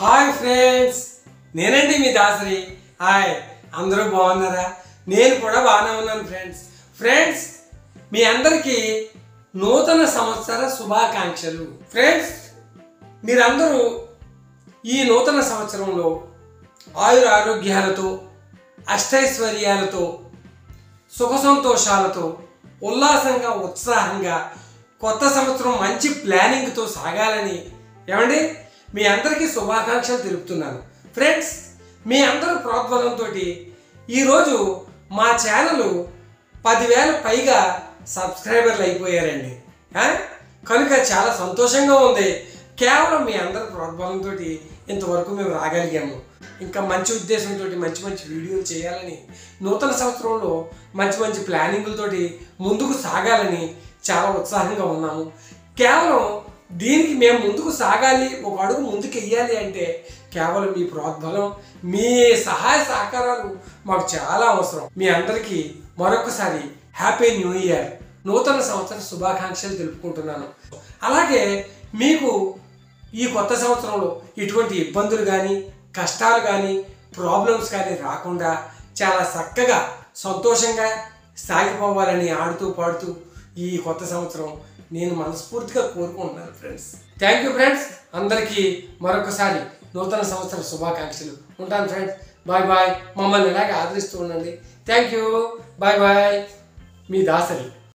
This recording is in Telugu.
హాయ్ ఫ్రెండ్స్, నేనండి మీ దాసరి. హాయ్, అందరూ బాగున్నారా? నేను కూడా బాగానే ఉన్నాను ఫ్రెండ్స్. మీ అందరికీ నూతన సంవత్సర శుభాకాంక్షలు. ఫ్రెండ్స్, మీరందరూ ఈ నూతన సంవత్సరంలో ఆయుర ఆరోగ్యాలతో, అష్టైశ్వర్యాలతో, సుఖ సంతోషాలతో, ఉల్లాసంగా, ఉత్సాహంగా కొత్త సంవత్సరం మంచి ప్లానింగ్తో సాగాలని ఏమండి మీ అందరికీ శుభాకాంక్షలు తెలుపుతున్నాను. ఫ్రెండ్స్, మీ అందరూ ప్రోద్బలంతో ఈరోజు మా ఛానల్ 10,000 పైగా సబ్స్క్రైబర్లు అయిపోయారండి. కనుక చాలా సంతోషంగా ఉంది. కేవలం మీ అందరి ప్రోద్బలంతో ఇంతవరకు మేము రాగలిగాము. ఇంకా మంచి ఉద్దేశంతో మంచి మంచి వీడియోలు చేయాలని, నూతన సంవత్సరంలో మంచి మంచి ప్లానింగులతోటి ముందుకు సాగాలని చాలా ఉత్సాహంగా ఉన్నాము. కేవలం దీనికి మేము ముందుకు సాగాలి, ఒక అడుగు ముందుకు వెయ్యాలి అంటే కేవలం మీ ప్రోద్బలం, మీ సహాయ సహకారాలు మాకు చాలా అవసరం. మీ అందరికీ మరొకసారి హ్యాపీ న్యూ ఇయర్, నూతన సంవత్సర శుభాకాంక్షలు తెలుపుకుంటున్నాను. అలాగే మీకు ఈ కొత్త సంవత్సరంలో ఎటువంటి ఇబ్బందులు కానీ, కష్టాలు కానీ, ప్రాబ్లమ్స్ కానీ రాకుండా చాలా చక్కగా సంతోషంగా సాగిపోవాలని ఆడుతూ పాడుతూ ఈ కొత్త సంవత్సరం నేను మనస్ఫూర్తిగా కోరుకుంటున్నాను ఫ్రెండ్స్. Thank you friends. అందరికీ మరొకసారి నూతన సంవత్సర శుభాకాంక్షలు. ఉంటాను ఫ్రెండ్స్. Bye bye. మమ్మల్ని ఇలాగే ఆదరిస్తూ ఉండండి. Thank you. Bye bye. మీ దాసరి.